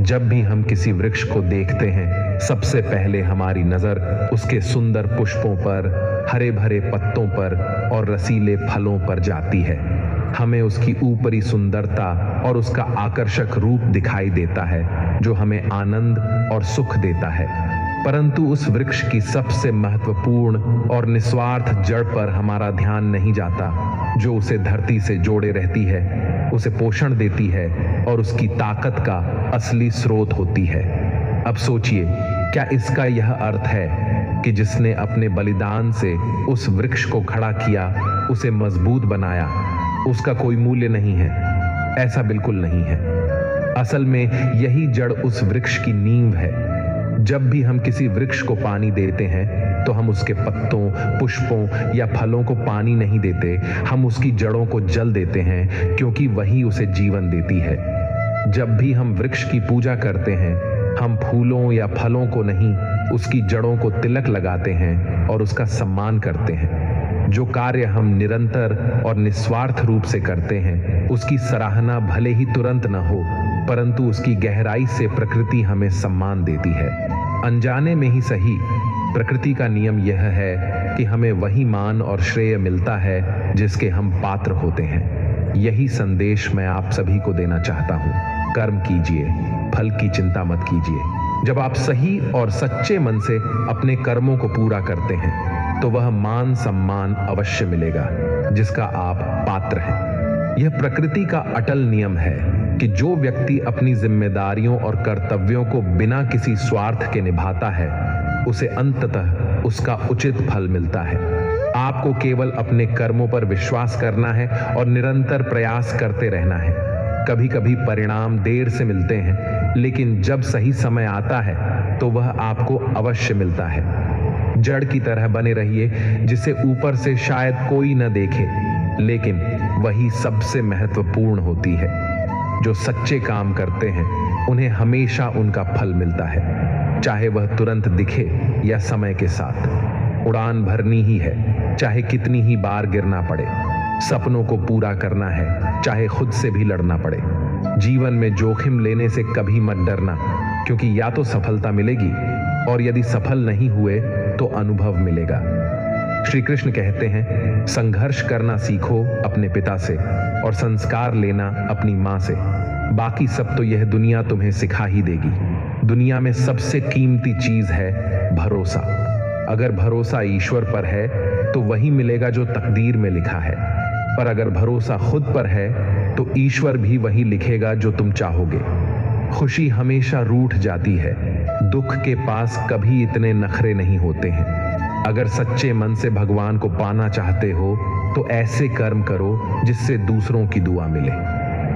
जब भी हम किसी वृक्ष को देखते हैं, सबसे पहले हमारी नजर उसके सुंदर पुष्पों पर, हरे भरे पत्तों पर और रसीले फलों पर जाती है। हमें उसकी ऊपरी सुंदरता और उसका आकर्षक रूप दिखाई देता है, जो हमें आनंद और सुख देता है। परंतु उस वृक्ष की सबसे महत्वपूर्ण और निस्वार्थ जड़ पर हमारा ध्यान नहीं जाता, जो उसे धरती से जोड़े रहती है, उसे पोषण देती है और उसकी ताकत का असली स्रोत होती है। अब सोचिए, क्या इसका यह अर्थ है कि जिसने अपने बलिदान से उस वृक्ष को खड़ा किया, उसे मजबूत बनाया, उसका कोई मूल्य नहीं है? ऐसा बिल्कुल नहीं है। असल में यही जड़ उस वृक्ष की नींव है। जब भी हम किसी वृक्ष को पानी देते हैं, तो हम उसके पत्तों, पुष्पों या फलों को पानी नहीं देते, हम उसकी जड़ों को जल देते हैं, क्योंकि वही उसे जीवन देती है। जब भी हम वृक्ष की पूजा करते हैं, हम फूलों या फलों को नहीं, उसकी जड़ों को तिलक लगाते हैं और उसका सम्मान करते हैं। जो कार्य हम निरंतर और निस्वार्थ रूप से करते हैं, उसकी सराहना भले ही तुरंत न हो, परंतु उसकी गहराई से प्रकृति हमें सम्मान देती है। अनजाने में ही सही, प्रकृति का नियम यह है कि हमें वही मान और श्रेय मिलता है जिसके हम पात्र होते हैं। यही संदेश मैं आप सभी को देना चाहता हूँ। कर्म कीजिए, फल की चिंता मत कीजिए। जब आप सही और सच्चे मन से अपने कर्मों को पूरा करते हैं, तो वह मान सम्मान अवश्य मिलेगा जिसका आप पात्र हैं। यह प्रकृति का अटल नियम है कि जो व्यक्ति अपनी जिम्मेदारियों और कर्तव्यों को बिना किसी स्वार्थ के निभाता है, उसे अंततः उसका उचित फल मिलता है। आपको केवल अपने कर्मों पर विश्वास करना है और निरंतर प्रयास करते रहना है। कभी कभी परिणाम देर से मिलते हैं, लेकिन जब सही समय आता है तो वह आपको अवश्य मिलता है। जड़ की तरह बने रहिए, जिसे ऊपर से शायद कोई न देखे, लेकिन वही सबसे महत्वपूर्ण होती है। जो सच्चे काम करते हैं, उन्हें हमेशा उनका फल मिलता है, चाहे वह तुरंत दिखे या समय के साथ। उड़ान भरनी ही है, चाहे कितनी ही बार गिरना पड़े। सपनों को पूरा करना है, चाहे खुद से भी लड़ना पड़े। जीवन में जोखिम लेने से कभी मत डरना, क्योंकि या तो सफलता मिलेगी, और यदि सफल नहीं हुए तो अनुभव मिलेगा। श्री कृष्ण कहते हैं, संघर्ष करना सीखो अपने पिता से और संस्कार लेना अपनी माँ से। बाकी सब तो यह दुनिया तुम्हें सिखा ही देगी। दुनिया में सबसे कीमती चीज है भरोसा। अगर भरोसा ईश्वर पर है तो वही मिलेगा जो तकदीर में लिखा है, पर अगर भरोसा खुद पर है तो ईश्वर भी वही लिखेगा जो तुम चाहोगे। खुशी हमेशा रूठ जाती है, दुख के पास कभी इतने नखरे नहीं होते हैं। अगर सच्चे मन से भगवान को पाना चाहते हो तो ऐसे कर्म करो जिससे दूसरों की दुआ मिले।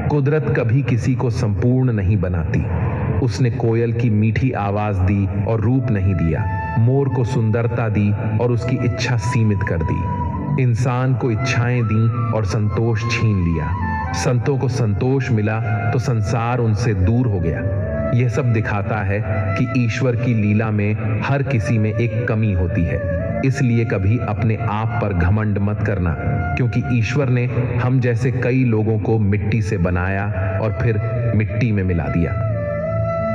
कुदरत कभी किसी को संपूर्ण नहीं बनाती। उसने कोयल की मीठी आवाज दी और रूप नहीं दिया, मोर को सुंदरता दी और उसकी इच्छा सीमित कर दी। इंसान को इच्छाएं दी और संतोष छीन लिया। संतों को संतोष मिला तो संसार उनसे दूर हो गया। यह सब दिखाता है कि ईश्वर की लीला में हर किसी में एक कमी होती है। इसलिए कभी अपने आप पर घमंड मत करना, क्योंकि ईश्वर ने हम जैसे कई लोगों को मिट्टी से बनाया और फिर मिट्टी में मिला दिया।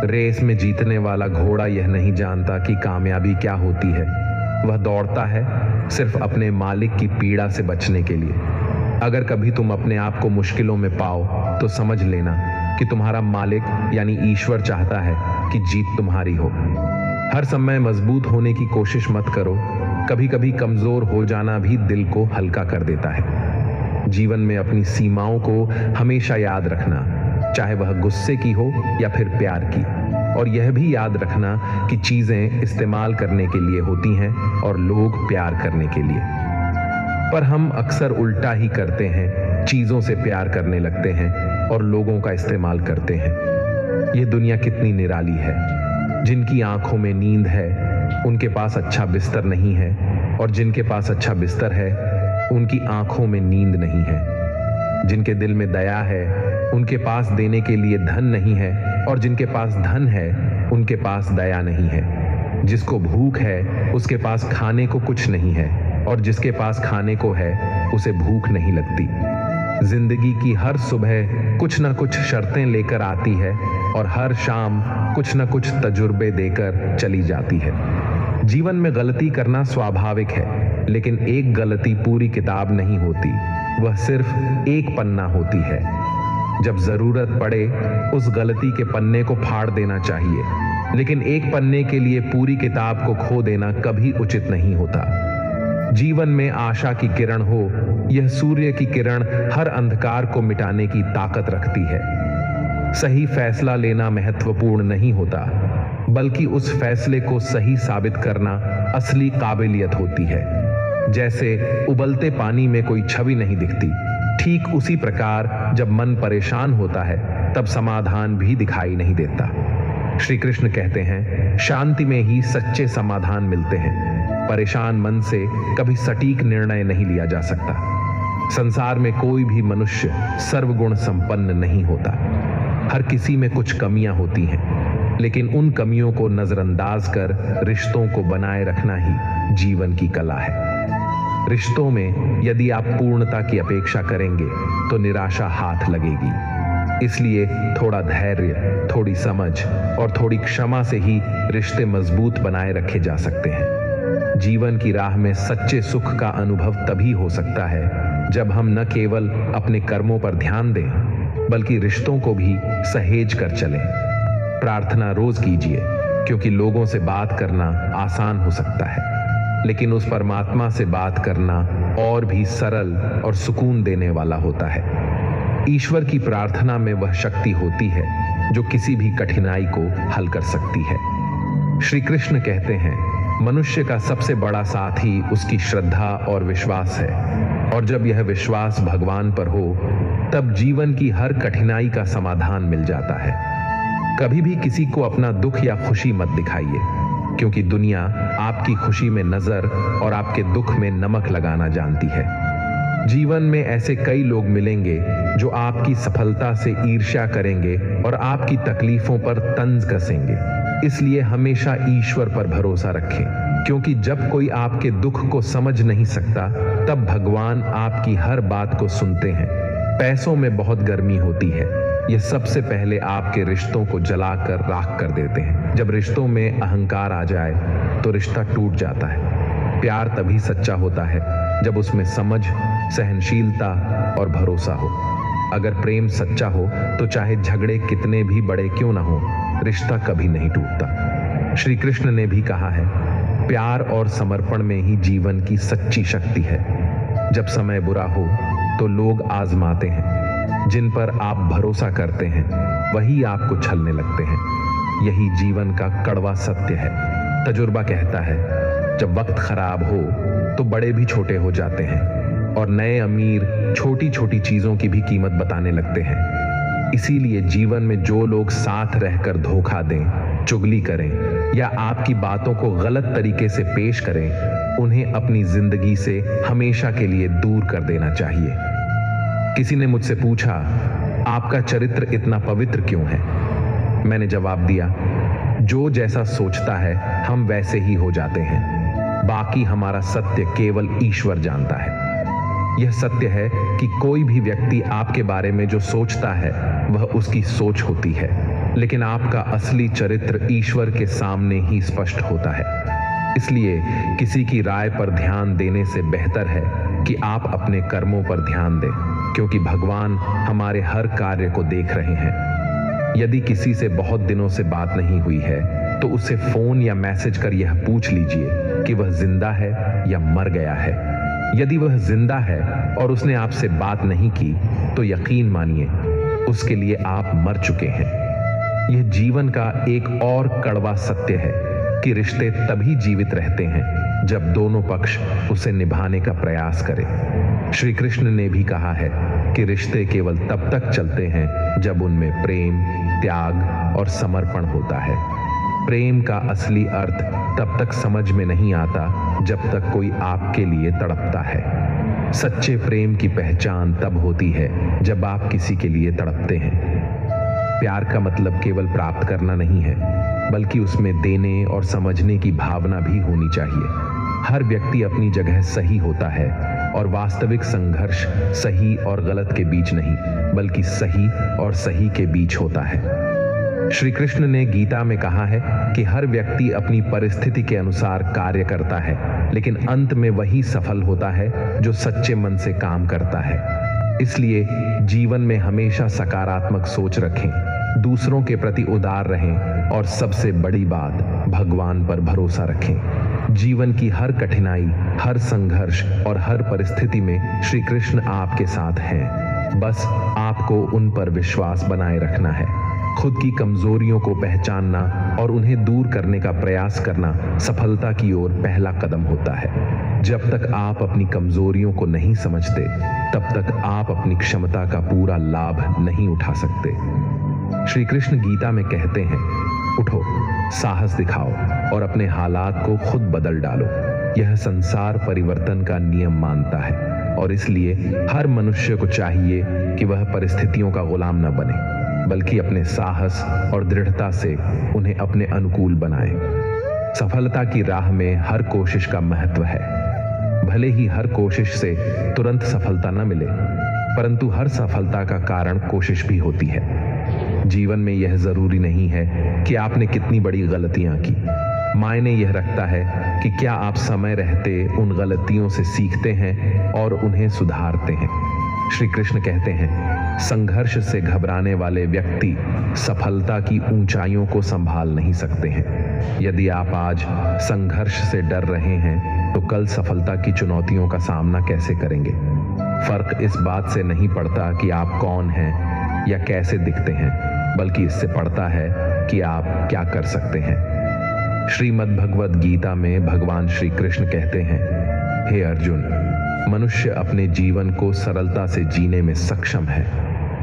रेस में जीतने वाला घोड़ा यह नहीं जानता कि कामयाबी क्या होती है। वह दौड़ता है सिर्फ अपने मालिक की पीड़ा से बचने के लिए। अगर कभी तुम अपने आप को मुश्किलों में पाओ तो समझ लेना कि तुम्हारा मालिक यानी ईश्वर चाहता है कि जीत तुम्हारी हो। हर समय मजबूत होने की कोशिश मत करो। कभी कभी कमजोर हो जाना भी दिल को हल्का कर देता है। जीवन में अपनी सीमाओं को हमेशा याद रखना, चाहे वह गुस्से की हो या फिर प्यार की। और यह भी याद रखना कि चीजें इस्तेमाल करने के लिए होती हैं और लोग प्यार करने के लिए। पर हम अक्सर उल्टा ही करते हैं, चीजों से प्यार करने लगते हैं और लोगों का इस्तेमाल करते हैं। यह दुनिया कितनी निराली है। जिनकी आंखों में नींद है उनके पास अच्छा बिस्तर नहीं है, और जिनके पास अच्छा बिस्तर है उनकी आंखों में नींद नहीं है। जिनके दिल में दया है उनके पास देने के लिए धन नहीं है, और जिनके पास धन है उनके पास दया नहीं है। जिसको भूख है उसके पास खाने को कुछ नहीं है, और जिसके पास खाने को है उसे भूख नहीं लगती। जिंदगी की हर सुबह कुछ न कुछ शर्तें लेकर आती है और हर शाम कुछ न कुछ तजुर्बे देकर चली जाती है। जीवन में गलती करना स्वाभाविक है, लेकिन एक गलती पूरी किताब नहीं होती, वह सिर्फ एक पन्ना होती है। जब जरूरत पड़े उस गलती के पन्ने को फाड़ देना चाहिए, लेकिन एक पन्ने के लिए पूरी किताब को खो देना कभी उचित नहीं होता। जीवन में आशा की किरण हो, यह सूर्य की किरण हर अंधकार को मिटाने की ताकत रखती है। सही फैसला लेना महत्वपूर्ण नहीं होता, बल्कि उस फैसले को सही साबित करना असली काबिलियत होती है। जैसे उबलते पानी में कोई छवि नहीं दिखती, ठीक उसी प्रकार जब मन परेशान होता है तब समाधान भी दिखाई नहीं देता। श्री कृष्ण कहते हैं, शांति में ही सच्चे समाधान मिलते हैं। परेशान मन से कभी सटीक निर्णय नहीं लिया जा सकता। संसार में कोई भी मनुष्य सर्वगुण संपन्न नहीं होता। हर किसी में कुछ कमियां होती हैं, लेकिन उन कमियों को नजरअंदाज कर रिश्तों को बनाए रखना ही जीवन की कला है। रिश्तों में यदि आप पूर्णता की अपेक्षा करेंगे तो निराशा हाथ लगेगी। इसलिए थोड़ा धैर्य, थोड़ी समझ और थोड़ी क्षमा से ही रिश्ते मजबूत बनाए रखे जा सकते हैं। जीवन की राह में सच्चे सुख का अनुभव तभी हो सकता है जब हम न केवल अपने कर्मों पर ध्यान दें, बल्कि रिश्तों को भी सहेज कर चलें। प्रार्थना रोज कीजिए, क्योंकि लोगों से बात करना आसान हो सकता है, लेकिन उस परमात्मा से बात करना और भी सरल और सुकून देने वाला होता है। ईश्वर की प्रार्थना में वह शक्ति होती है जो किसी भी कठिनाई को हल कर सकती है। श्री कृष्ण कहते हैं, मनुष्य का सबसे बड़ा साथी उसकी श्रद्धा और विश्वास है, और जब यह विश्वास भगवान पर हो तब जीवन की हर कठिनाई का समाधान मिल जाता है। कभी भी किसी को अपना दुख या खुशी मत दिखाइए, क्योंकि दुनिया आपकी खुशी में नजर और आपके दुख में नमक लगाना जानती है। जीवन में ऐसे कई लोग मिलेंगे जो आपकी सफलता से ईर्ष्या करेंगे और आपकी तकलीफों पर तंज कसेंगे। इसलिए हमेशा ईश्वर पर भरोसा रखें, क्योंकि जब कोई आपके दुख को समझ नहीं सकता तब भगवान आपकी हर बात को सुनते हैं। पैसों में बहुत गर्मी होती है, ये सबसे पहले आपके रिश्तों को जलाकर राख कर देते हैं। जब रिश्तों में अहंकार आ जाए तो रिश्ता टूट जाता है। प्यार तभी सच्चा होता है जब उसमें समझ, सहनशीलता और भरोसा हो। अगर प्रेम सच्चा हो तो चाहे झगड़े कितने भी बड़े क्यों ना हो, रिश्ता कभी नहीं टूटता। श्री कृष्ण ने भी कहा है, प्यार और समर्पण में ही जीवन की सच्ची शक्ति है। जब समय बुरा हो तो लोग आजमाते हैं, जिन पर आप भरोसा करते हैं वही आपको छलने लगते हैं। यही जीवन का कड़वा सत्य है। तजुर्बा कहता है, जब वक्त खराब हो तो बड़े भी छोटे हो जाते हैं और नए अमीर छोटी छोटी चीजों की भी कीमत बताने लगते हैं। इसीलिए जीवन में जो लोग साथ रहकर धोखा दें, चुगली करें या आपकी बातों को गलत तरीके से पेश करें, उन्हें अपनी जिंदगी से हमेशा के लिए दूर कर देना चाहिए। किसी ने मुझसे पूछा, आपका चरित्र इतना पवित्र क्यों है? मैंने जवाब दिया, जो जैसा सोचता है हम वैसे ही हो जाते हैं। बाकी हमारा सत्य केवल ईश्वर जानता है। यह सत्य है कि कोई भी व्यक्ति आपके बारे में जो सोचता है वह उसकी सोच होती है, लेकिन आपका असली चरित्र ईश्वर के सामने ही स्पष्ट होता है। इसलिए किसी की राय पर ध्यान देने से बेहतर है कि आप अपने कर्मों पर ध्यान दें, क्योंकि भगवान हमारे हर कार्य को देख रहे हैं। यदि किसी से बहुत दिनों से बात नहीं हुई है तो उसे फोन या मैसेज कर यह पूछ लीजिए कि वह जिंदा है या मर गया है। यदि वह जिंदा है और उसने आपसे बात नहीं की तो यकीन मानिए उसके लिए आप मर चुके हैं। यह जीवन का एक और कड़वा सत्य है कि रिश्ते तभी जीवित रहते हैं जब दोनों पक्ष उसे निभाने का प्रयास करें। श्री कृष्ण ने भी कहा है कि रिश्ते केवल तब तक चलते हैं जब उनमें प्रेम, त्याग और समर्पण होता है। प्रेम का असली अर्थ तब तक समझ में नहीं आता जब तक कोई आपके लिए तड़पता है। सच्चे प्रेम की पहचान तब होती है जब आप किसी के लिए तड़पते हैं। प्यार का मतलब केवल प्राप्त करना नहीं है, बल्कि उसमें देने और समझने की भावना भी होनी चाहिए। हर व्यक्ति अपनी जगह सही होता है, और वास्तविक संघर्ष सही और गलत के बीच नहीं, बल्कि सही और सही के बीच होता है। श्री कृष्ण ने गीता में कहा है कि हर व्यक्ति अपनी परिस्थिति के अनुसार कार्य करता है, लेकिन अंत में वही सफल होता है जो सच्चे मन से काम करता है। इसलिए जीवन में हमेशा सकारात्मक सोच रखें, दूसरों के प्रति उदार रहें और सबसे बड़ी बात, भगवान पर भरोसा रखें। जीवन की हर कठिनाई, हर संघर्ष और हर परिस्थिति में श्री कृष्ण आपके साथ हैं। बस आपको उन पर विश्वास बनाए रखना है। खुद की कमजोरियों को पहचानना और उन्हें दूर करने का प्रयास करना सफलता की ओर पहला कदम होता है। जब तक आप अपनी कमजोरियों को नहीं समझते, तब तक आप अपनी क्षमता का पूरा लाभ नहीं उठा सकते। श्री कृष्ण गीता में कहते हैं, उठो, साहस दिखाओ और अपने हालात को खुद बदल डालो। यह संसार परिवर्तन का नियम मानता है और इसलिए हर मनुष्य को चाहिए कि वह परिस्थितियों का गुलाम न बने, बल्कि अपने साहस और दृढ़ता से उन्हें अपने अनुकूल बनाए। सफलता की राह में हर कोशिश का महत्व है। भले ही हर कोशिश से तुरंत सफलता न मिले, परंतु हर सफलता का कारण कोशिश भी होती है। जीवन में यह जरूरी नहीं है कि आपने कितनी बड़ी गलतियां की। मायने यह रखता है कि क्या आप समय रहते उन गलतियों से सीखते हैं और उन्हें सुधारते हैं। श्री कृष्ण कहते हैं, संघर्ष से घबराने वाले व्यक्ति सफलता की ऊंचाइयों को संभाल नहीं सकते हैं। यदि आप आज संघर्ष से डर रहे हैं, तो कल सफलता की चुनौतियों का सामना कैसे करेंगे? फर्क इस बात से नहीं पड़ता कि आप कौन हैं या कैसे दिखते हैं, बल्कि इससे पड़ता है कि आप क्या कर सकते हैं। श्रीमद् भगवद गीता में भगवान श्री कृष्ण कहते हैं, हे अर्जुन, मनुष्य अपने जीवन को सरलता से जीने में सक्षम है,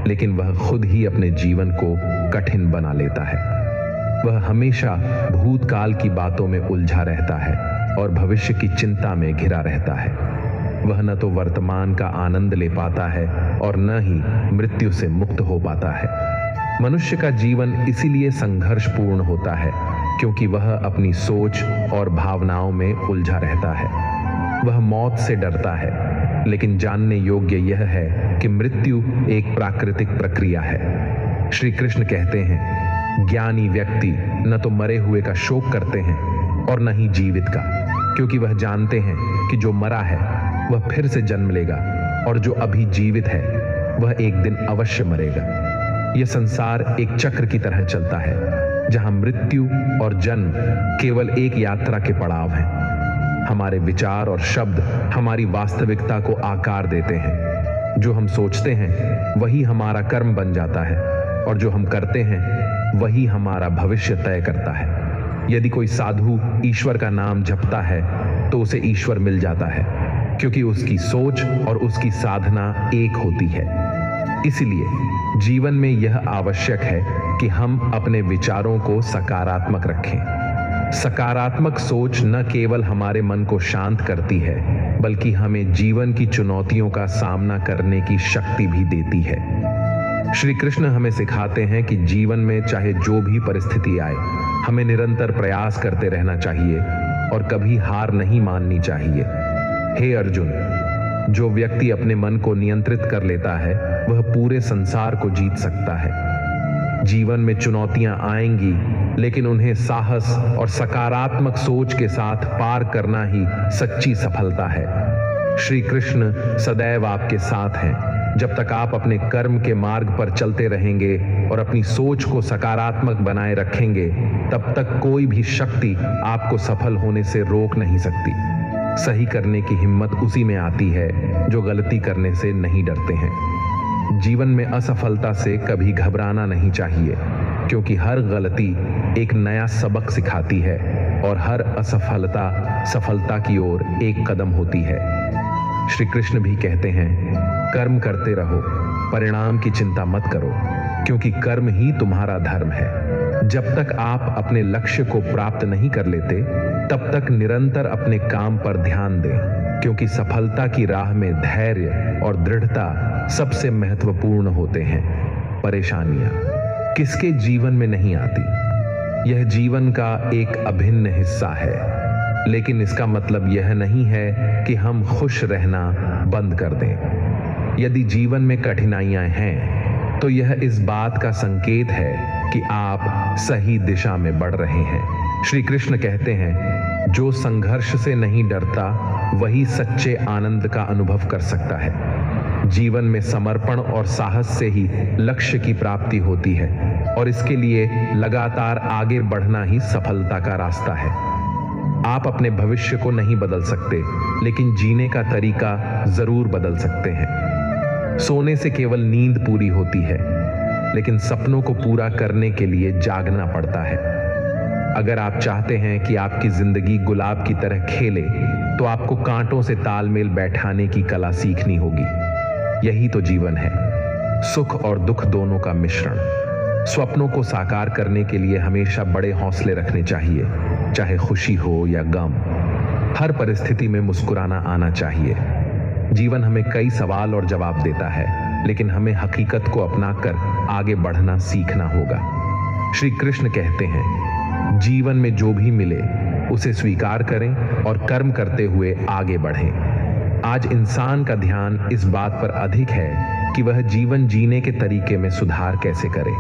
लेकिन वह खुद ही अपने जीवन को कठिन बना लेता है। वह हमेशा भूतकाल की बातों में उलझा रहता है और भविष्य की चिंता में घिरा रहता है। वह न तो वर्तमान का आनंद ले पाता है और न ही मृत्यु से मुक्त हो पाता है। मनुष्य का जीवन इसीलिए संघर्षपूर्ण होता है, क्योंकि वह अपनी सोच और भावनाओं में उलझा रहता है। वह मौत से डरता है, लेकिन जानने योग्य यह है कि मृत्यु एक प्राकृतिक प्रक्रिया है। श्री कृष्ण कहते हैं, ज्ञानी व्यक्ति न तो मरे हुए का शोक करते हैं और न ही जीवित का, क्योंकि वह जानते हैं कि जो मरा है वह फिर से जन्म लेगा और जो अभी जीवित है वह एक दिन अवश्य मरेगा। यह संसार एक चक्र की तरह चलता है, जहां मृत्यु और जन्म केवल एक यात्रा के पड़ाव हैं। हमारे विचार और शब्द हमारी वास्तविकता को आकार देते हैं। जो हम सोचते हैं वही हमारा कर्म बन जाता है और जो हम करते हैं वही हमारा भविष्य तय करता है। यदि कोई साधु ईश्वर का नाम जपता है तो उसे ईश्वर मिल जाता है, क्योंकि उसकी सोच और उसकी साधना एक होती है। इसलिए जीवन में यह आवश्यक है कि हम अपने विचारों को सकारात्मक रखें। सकारात्मक सोच न केवल हमारे मन को शांत करती है, बल्कि हमें जीवन की चुनौतियों का सामना करने की शक्ति भी देती है। श्री कृष्ण हमें सिखाते हैं कि जीवन में चाहे जो भी परिस्थिति आए, हमें निरंतर प्रयास करते रहना चाहिए और कभी हार नहीं माननी चाहिए। हे अर्जुन, जो व्यक्ति अपने मन को नियंत्रित कर लेता है, वह पूरे संसार को जीत सकता है। जीवन में चुनौतियां आएंगी, लेकिन उन्हें साहस और सकारात्मक सोच के साथ पार करना ही सच्ची सफलता है। श्री कृष्ण सदैव आपके साथ हैं। जब तक आप अपने कर्म के मार्ग पर चलते रहेंगे और अपनी सोच को सकारात्मक बनाए रखेंगे, तब तक कोई भी शक्ति आपको सफल होने से रोक नहीं सकती। सही करने की हिम्मत उसी में आती है जो गलती करने से नहीं डरते हैं। जीवन में असफलता से कभी घबराना नहीं चाहिए, क्योंकि हर गलती एक नया सबक सिखाती है और हर असफलता सफलता की ओर एक कदम होती है। श्री कृष्ण भी कहते हैं, कर्म करते रहो, परिणाम की चिंता मत करो, क्योंकि कर्म ही तुम्हारा धर्म है। जब तक आप अपने लक्ष्य को प्राप्त नहीं कर लेते, तब तक निरंतर अपने काम पर ध्यान दें, क्योंकि सफलता की राह में धैर्य और दृढ़ता सबसे महत्वपूर्ण होते हैं। परेशानियां किसके जीवन में नहीं आती? यह जीवन का एक अभिन्न हिस्सा है। लेकिन इसका मतलब यह नहीं है कि हम खुश रहना बंद कर दें। यदि जीवन में कठिनाइयां हैं तो यह इस बात का संकेत है कि आप सही दिशा में बढ़ रहे हैं। श्री कृष्ण कहते हैं, जो संघर्ष से नहीं डरता वही सच्चे आनंद का अनुभव कर सकता है। जीवन में समर्पण और साहस से ही लक्ष्य की प्राप्ति होती है और इसके लिए लगातार आगे बढ़ना ही सफलता का रास्ता है। आप अपने भविष्य को नहीं बदल सकते, लेकिन जीने का तरीका जरूर बदल सकते हैं। सोने से केवल नींद पूरी होती है, लेकिन सपनों को पूरा करने के लिए जागना पड़ता है। अगर आप चाहते हैं कि आपकी जिंदगी गुलाब की तरह खेले, तो आपको कांटों से तालमेल बैठाने की कला सीखनी होगी। यही तो जीवन है, सुख और दुख दोनों का मिश्रण। स्वप्नों को साकार करने के लिए हमेशा बड़े हौसले रखने चाहिए, चाहे खुशी हो या गम। हर परिस्थिति में मुस्कुराना आना चाहिए। जीवन हमें कई सवाल और जवाब देता है, लेकिन हमें हकीकत को अपनाकर आगे बढ़ना सीखना होगा। श्री कृष्ण कहते हैं, जीवन में जो भी मिले उसे स्वीकार करें और कर्म करते हुए आगे बढ़ें। आज इंसान का ध्यान इस बात पर अधिक है कि वह जीवन जीने के तरीके में सुधार कैसे करे,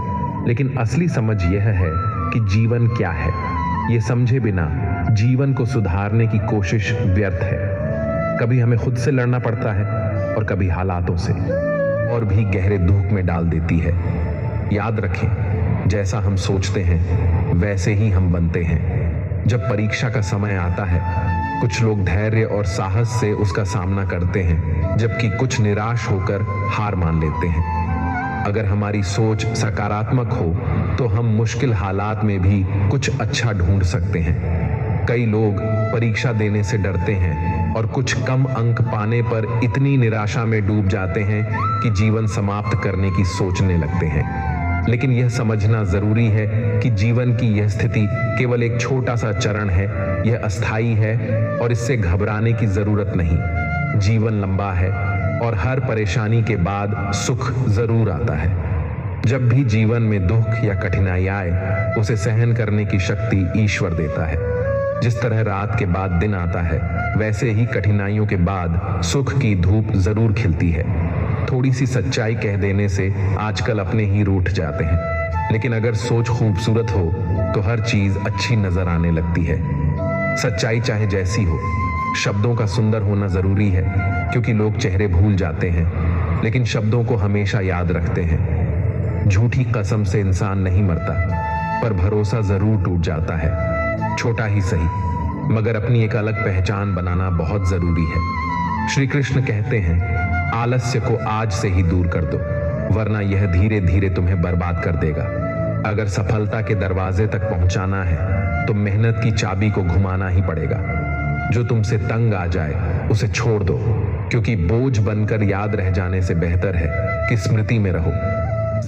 लेकिन असली समझ यह है कि जीवन क्या है। ये समझे बिना जीवन को सुधारने की कोशिश व्यर्थ है। कभी हमें खुद से लड़ना पड़ता है और कभी हालातों से, और भी गहरे दुख में डाल देती है। याद रखें, जैसा हम सोचते हैं वैसे ही हम बनते हैं। जब परीक्षा का समय आता है, कुछ लोग धैर्य और साहस से उसका सामना करते हैं, जबकि कुछ निराश होकर हार मान लेते हैं। अगर हमारी सोच सकारात्मक हो तो हम मुश्किल हालात में भी कुछ अच्छा ढूंढ सकते हैं। कई लोग परीक्षा देने से डरते हैं और कुछ कम अंक पाने पर इतनी निराशा में डूब जाते हैं कि जीवन समाप्त करने की सोचने लगते हैं। लेकिन यह समझना जरूरी है कि जीवन की यह स्थिति केवल एक छोटा सा चरण है, यह अस्थायी है और इससे घबराने की जरूरत नहीं। जीवन लंबा है और हर परेशानी के बाद सुख जरूर आता है। जब भी जीवन में दुख या कठिनाई आए, उसे सहन करने की शक्ति ईश्वर देता है। जिस तरह रात के बाद दिन आता है, वैसे ही कठिनाइयों के बाद सुख की धूप जरूर खिलती है। थोड़ी सी सच्चाई कह देने से आजकल अपने ही रूठ जाते हैं, लेकिन अगर सोच खूबसूरत हो तो हर चीज अच्छी नजर आने लगती है। सच्चाई चाहे जैसी हो, शब्दों का सुंदर होना जरूरी है, क्योंकि लोग चेहरे भूल जाते हैं लेकिन शब्दों को हमेशा याद रखते हैं। झूठी कसम से इंसान नहीं मरता, पर भरोसा जरूर टूट जाता है। छोटा ही सही, मगर अपनी एक अलग पहचान बनाना बहुत जरूरी है। श्री कृष्ण कहते हैं, आलस्य को आज से ही दूर कर दो, वरना यह धीरे धीरे तुम्हें बर्बाद कर देगा। अगर सफलता के दरवाजे तक पहुंचाना है तो मेहनत की चाबी को घुमाना ही पड़ेगा। जो तुमसे तंग आ जाए उसे छोड़ दो, क्योंकि बोझ बनकर याद रह जाने से बेहतर है कि स्मृति में रहो।